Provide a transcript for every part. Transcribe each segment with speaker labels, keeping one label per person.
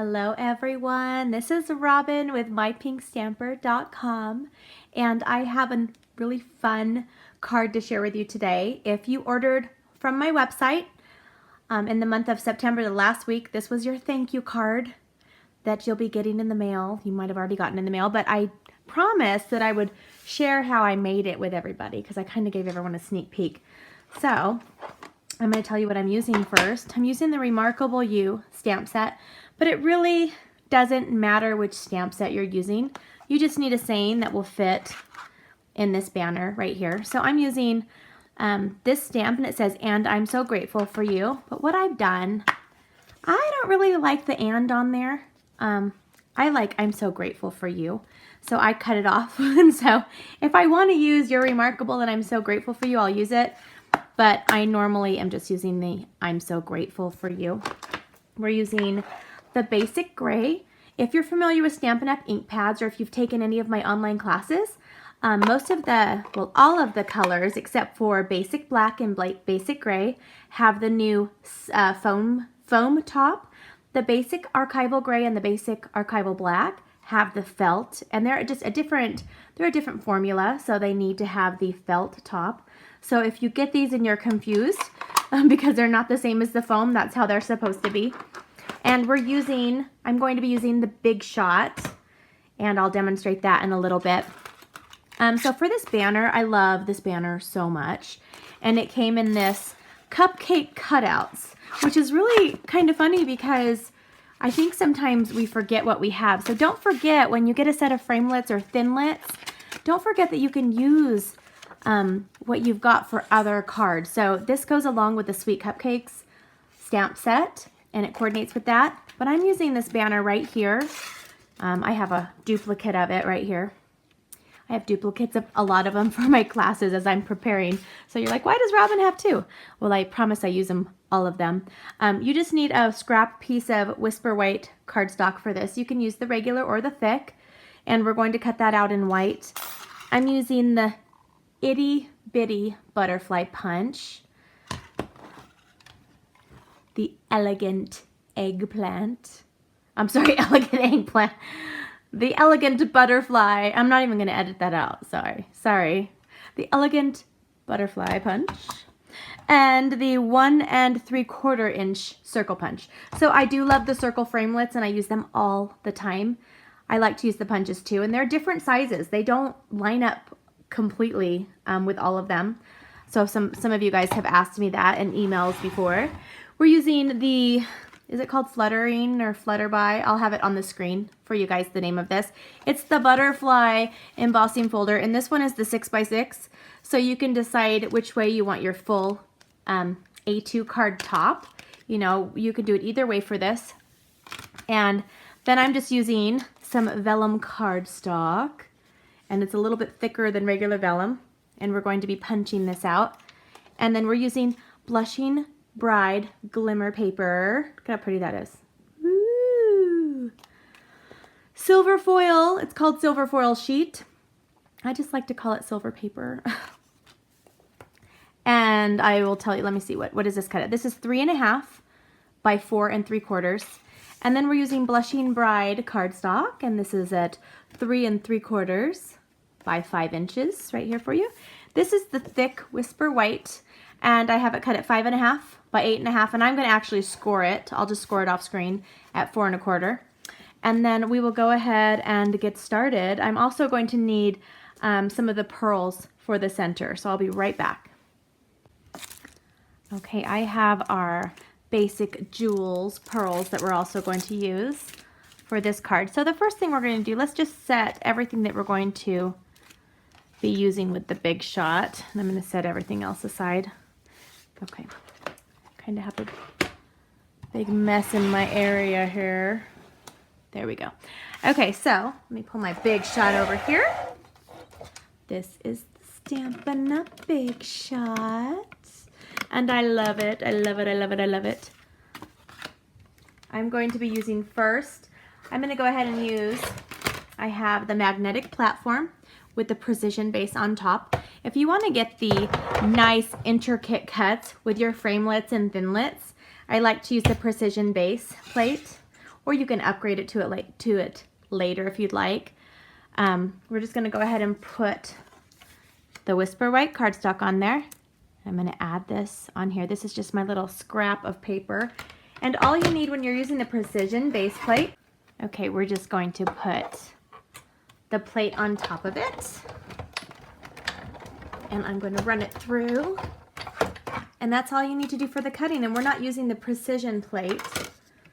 Speaker 1: Hello everyone, this is Robyn with mypinkstamper.com, and I have a really fun card to share with you today. If you ordered from my website in the month of September, the last week, this was your thank you card that you'll be getting in the mail. You might have already gotten in the mail, but I promised that I would share how I made it with everybody because I kind of gave everyone a sneak peek. So I'm going to tell you what I'm using first. I'm using the Remarkable You stamp set, but it really doesn't matter which stamp set you're using. You just need a saying that will fit in this banner right here. So I'm using this stamp, and it says, "And I'm so grateful for you." But what I've done, I don't really like the "and" on there. I like "I'm so grateful for you." So I cut it off. And so if I want to use "You're remarkable and I'm so grateful for you," I'll use it. But I normally am just using the "I'm so grateful for you." We're using the basic gray. If you're familiar with Stampin' Up ink pads, or if you've taken any of my online classes, most of the, well, all of the colors except for basic black and basic gray have the new foam top. The basic archival gray and the basic archival black have the felt, and they're just a different formula, so they need to have the felt top. So if you get these and you're confused because they're not the same as the foam, that's how they're supposed to be. And I'm going to be using the Big Shot, and I'll demonstrate that in a little bit. So for this banner, I love this banner so much, and it came in this Cupcake cutouts, which is really kind of funny because I think sometimes we forget what we have. So don't forget, when you get a set of Framelits or Thinlits, don't forget that you can use what you've got for other cards. So this goes along with the Sweet Cupcakes stamp set, and it coordinates with that. But I'm using this banner right here. I have a duplicate of it right here. I have duplicates of a lot of them for my classes as I'm preparing. So you're like, why does Robyn have two? Well, I promise I use them, all of them. You just need a scrap piece of Whisper White cardstock for this. You can use the regular or the thick, and we're going to cut that out in white. I'm using the Itty Bitty Butterfly Punch, the Elegant Eggplant. I'm sorry, Elegant Eggplant. The Elegant Butterfly. I'm not even going to edit that out. Sorry. The Elegant Butterfly Punch. And the 1 3/4 inch circle punch. So I do love the circle framelits, and I use them all the time. I like to use the punches too, and they're different sizes. They don't line up completely with all of them. So some of you guys have asked me that in emails before. We're using the, is it called Fluttering or Flutterby? I'll have it on the screen for you guys, the name of this. It's the Butterfly Embossing Folder, and this one is the 6x6. So you can decide which way you want your full A2 card top. You know, you can do it either way for this. And then I'm just using some Vellum Cardstock, and it's a little bit thicker than regular vellum, and we're going to be punching this out. And then we're using Blushing Bride Glimmer paper. Look how pretty that is. Woo! Silver foil. It's called silver foil sheet. I just like to call it silver paper. And I will tell you, let me see, what is this cut at? This is 3.5 by 4 3/4. And then we're using Blushing Bride cardstock, and this is at 3 3/4 by 5 inches right here for you. This is the thick Whisper White, and I have it cut at 5.5 by 8.5, and I'm going to actually score it. I'll just score it off screen at 4 1/4. And then we will go ahead and get started. I'm also going to need some of the pearls for the center, so I'll be right back. Okay, I have our basic jewels pearls that we're also going to use for this card. So the first thing we're going to do, let's just set everything that we're going to be using with the Big Shot. And I'm going to set everything else aside. Okay, kind of have a big mess in my area here. There we go. Okay, so let me pull my Big Shot over here. This is the Stampin' Up Big Shot. And I love it. I love it. I love it. I love it. I'm going to be using first, I'm going to go ahead and use, I have the magnetic platform with the precision base on top. If you want to get the nice intricate cuts with your framelits and thinlits, I like to use the precision base plate or you can upgrade it to it later if you'd like. We're just gonna go ahead and put the Whisper White cardstock on there. I'm gonna add this on here. This is just my little scrap of paper. And all you need when you're using the precision base plate, okay, we're just going to put the plate on top of it. And I'm going to run it through. And that's all you need to do for the cutting. And we're not using the precision plate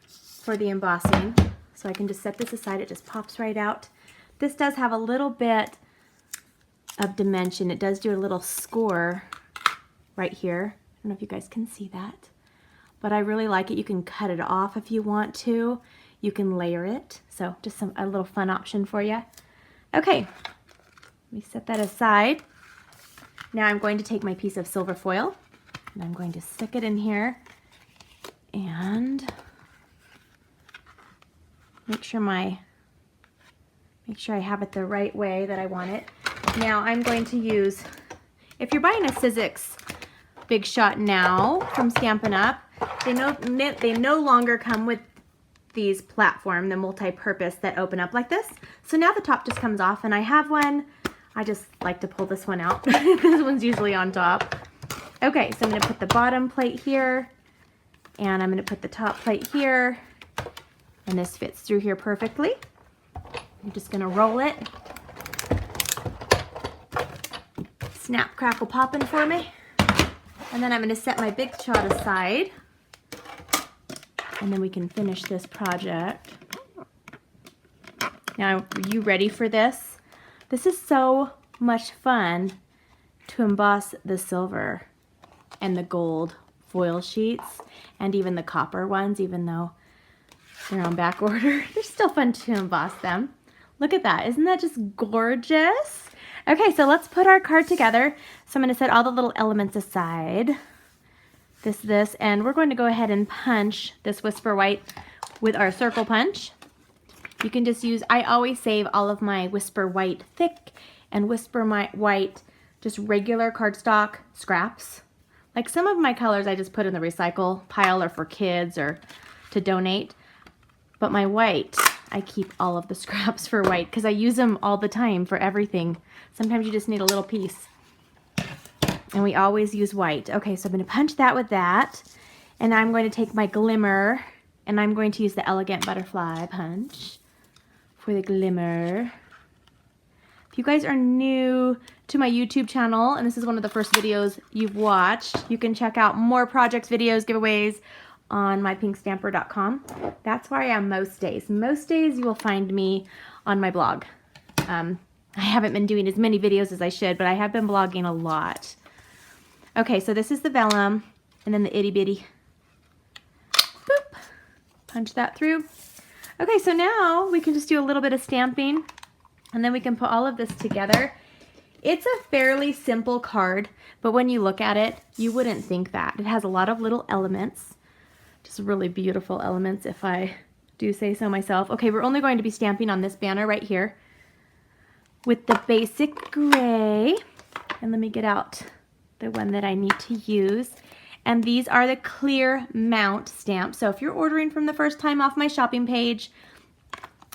Speaker 1: for the embossing. So I can just set this aside. It just pops right out. This does have a little bit of dimension. It does do a little score right here. I don't know if you guys can see that, but I really like it. You can cut it off if you want to. You can layer it. So just a little fun option for you. Okay, let me set that aside. Now I'm going to take my piece of silver foil and I'm going to stick it in here and make sure I have it the right way that I want it. Now I'm going to use, if you're buying a Sizzix Big Shot now from Stampin' Up, they no longer come with these platform, the multi-purpose that open up like this. So now the top just comes off, and I have one. I just like to pull this one out. This one's usually on top. Okay, so I'm gonna put the bottom plate here, and I'm gonna put the top plate here, and this fits through here perfectly. I'm just gonna roll it. Snap, crackle, popping for me. And then I'm gonna set my Big Shot aside, and then we can finish this project. Now, are you ready for this? This is so much fun to emboss the silver and the gold foil sheets and even the copper ones, even though they're on back order. They're still fun to emboss them. Look at that. Isn't that just gorgeous? Okay, so let's put our card together. So I'm going to set all the little elements aside. This, and we're going to go ahead and punch this Whisper White with our circle punch. You can just use, I always save all of my Whisper White thick and Whisper White just regular cardstock scraps. Like some of my colors I just put in the recycle pile or for kids or to donate. But my white, I keep all of the scraps for white because I use them all the time for everything. Sometimes you just need a little piece. And we always use white. Okay, so I'm going to punch that with that. And I'm going to take my Glimmer and I'm going to use the Elegant Butterfly punch for the Glimmer. If you guys are new to my YouTube channel and this is one of the first videos you've watched, you can check out more projects, videos, giveaways on mypinkstamper.com. That's where I am most days. Most days you will find me on my blog. I haven't been doing as many videos as I should, but I have been blogging a lot. Okay, so this is the vellum and then the itty bitty. Boop. Punch that through. Okay, so now we can just do a little bit of stamping and then we can put all of this together. It's a fairly simple card, but when you look at it, you wouldn't think that. It has a lot of little elements, just really beautiful elements if I do say so myself. Okay, we're only going to be stamping on this banner right here with the basic gray. And let me get out the one that I need to use. And these are the clear mount stamps. So if you're ordering from the first time off my shopping page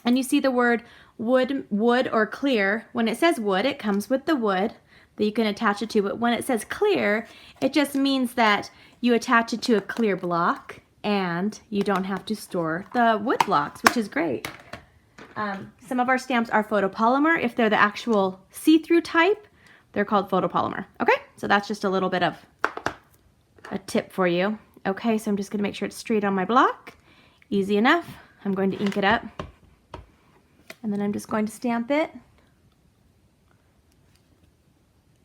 Speaker 1: and you see the word wood or clear, when it says wood, it comes with the wood that you can attach it to. But when it says clear, it just means that you attach it to a clear block and you don't have to store the wood blocks, which is great. Some of our stamps are photopolymer. If they're the actual see-through type, they're called photopolymer. Okay, so that's just a little bit of a tip for you. Okay, so I'm just gonna make sure it's straight on my block. Easy enough. I'm going to ink it up. And then I'm just going to stamp it.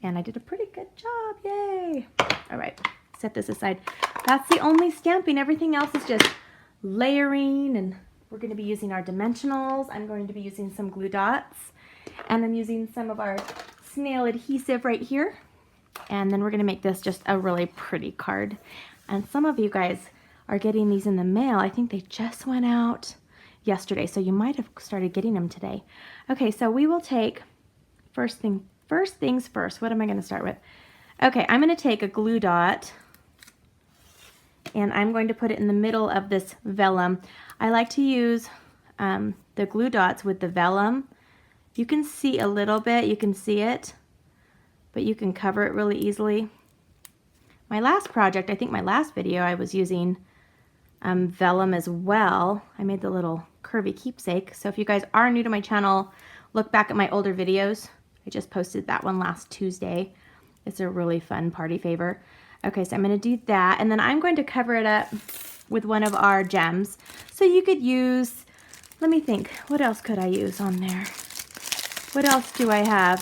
Speaker 1: And I did a pretty good job, yay. All right, set this aside. That's the only stamping. Everything else is just layering, and we're gonna be using our dimensionals. I'm going to be using some glue dots, and I'm using some of our snail adhesive right here. And then we're gonna make this just a really pretty card. And some of you guys are getting these in the mail. I think they just went out yesterday, so you might have started getting them today. Okay, so we will take, first things first, what am I gonna start with? Okay, I'm gonna take a glue dot and I'm going to put it in the middle of this vellum. I like to use the glue dots with the vellum. You can see a little bit, you can see it, but you can cover it really easily. My last project, I think my last video, I was using vellum as well. I made the little curvy keepsake. So if you guys are new to my channel, look back at my older videos. I just posted that one last Tuesday. It's a really fun party favor. Okay, so I'm going to do that, and then I'm going to cover it up with one of our gems. So you could use, let me think, what else could I use on there? What else do I have?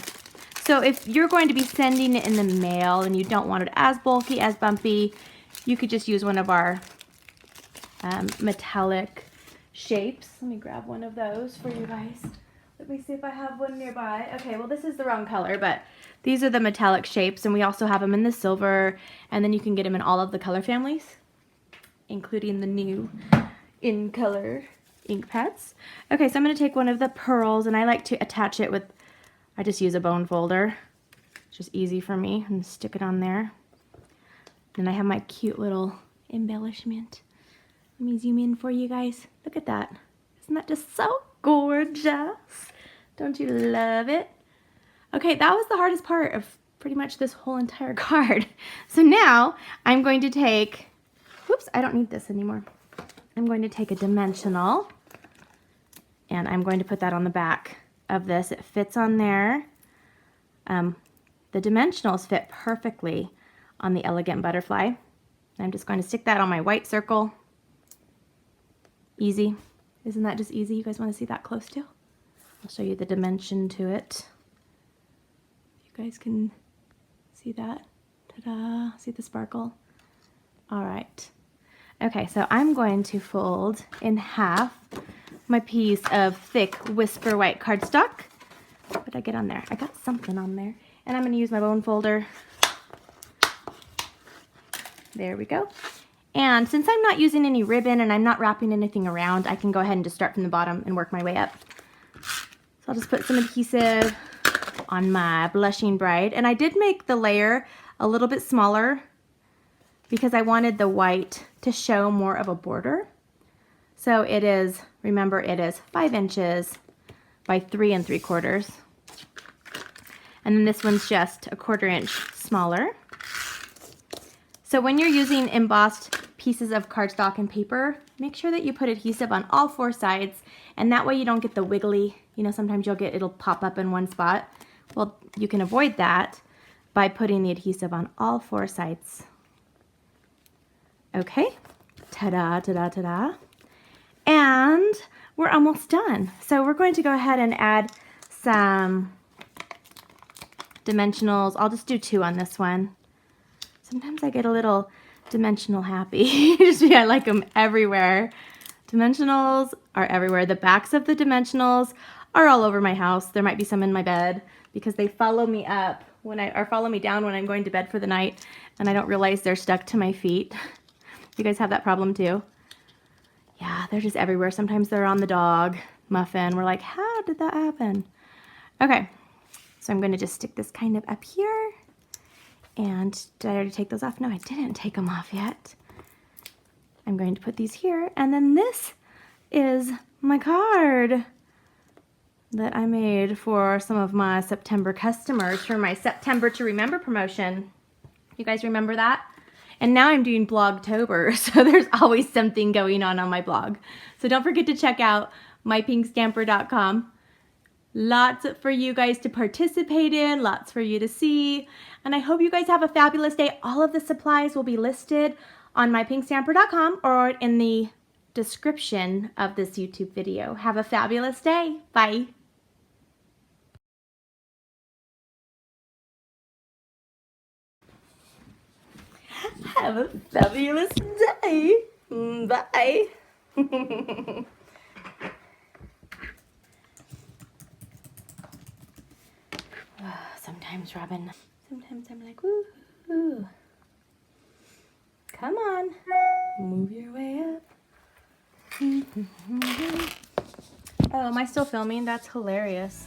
Speaker 1: So if you're going to be sending it in the mail and you don't want it as bulky, as bumpy, you could just use one of our metallic shapes. Let me grab one of those for you guys. Let me see if I have one nearby. Okay, well this is the wrong color, but these are the metallic shapes, and we also have them in the silver, and then you can get them in all of the color families, including the new in color ink pads. Okay, so I'm going to take one of the pearls, and I like to attach it with, I just use a bone folder. It's just easy for me, and stick it on there. Then I have my cute little embellishment. Let me zoom in for you guys. Look at that. Isn't that just so gorgeous? Don't you love it? Okay, that was the hardest part of pretty much this whole entire card. So now I'm going to take, whoops, I don't need this anymore. I'm going to take a dimensional, and I'm going to put that on the back of this. It fits on there. The dimensionals fit perfectly on the Elegant Butterfly. I'm just going to stick that on my white circle. Easy. Isn't that just easy? You guys want to see that close too? I'll show you the dimension to it. You guys can see that. Ta-da! See the sparkle? All right. Okay, so I'm going to fold in half my piece of thick Whisper White cardstock. What did I get on there? I got something on there. And I'm going to use my bone folder. There we go. And since I'm not using any ribbon and I'm not wrapping anything around, I can go ahead and just start from the bottom and work my way up. So I'll just put some adhesive on my Blushing Bride. And I did make the layer a little bit smaller because I wanted the white to show more of a border. So it is, remember, it is 5 inches by 3 3/4. And then this one's just a 1/4 inch smaller. So when you're using embossed pieces of cardstock and paper, make sure that you put adhesive on all 4 sides, and that way you don't get the wiggly, you know, sometimes it'll pop up in one spot. Well, you can avoid that by putting the adhesive on all 4 sides. Okay, ta-da, ta-da, ta-da. And we're almost done. So we're going to go ahead and add some dimensionals. I'll just do 2 on this one. Sometimes I get a little dimensional happy. Just because I like them everywhere. Dimensionals are everywhere. The backs of the dimensionals are all over my house. There might be some in my bed because they follow me up or follow me down when I'm going to bed for the night, and I don't realize they're stuck to my feet. You guys have that problem too? Yeah, they're just everywhere. Sometimes they're on the dog, Muffin. We're like, how did that happen? Okay, so I'm going to just stick this kind of up here. And did I already take those off? No, I didn't take them off yet. I'm going to put these here. And then this is my card that I made for some of my September customers for my September to Remember promotion. You guys remember that? And now I'm doing Blogtober, so there's always something going on my blog. So don't forget to check out mypinkstamper.com. Lots for you guys to participate in, lots for you to see. And I hope you guys have a fabulous day. All of the supplies will be listed on mypinkstamper.com or in the description of this YouTube video. Have a fabulous day. Bye. Have a fabulous day. Bye. Sometimes, Robyn, sometimes I'm like, woo. Come on, move your way up. Oh, am I still filming? That's hilarious.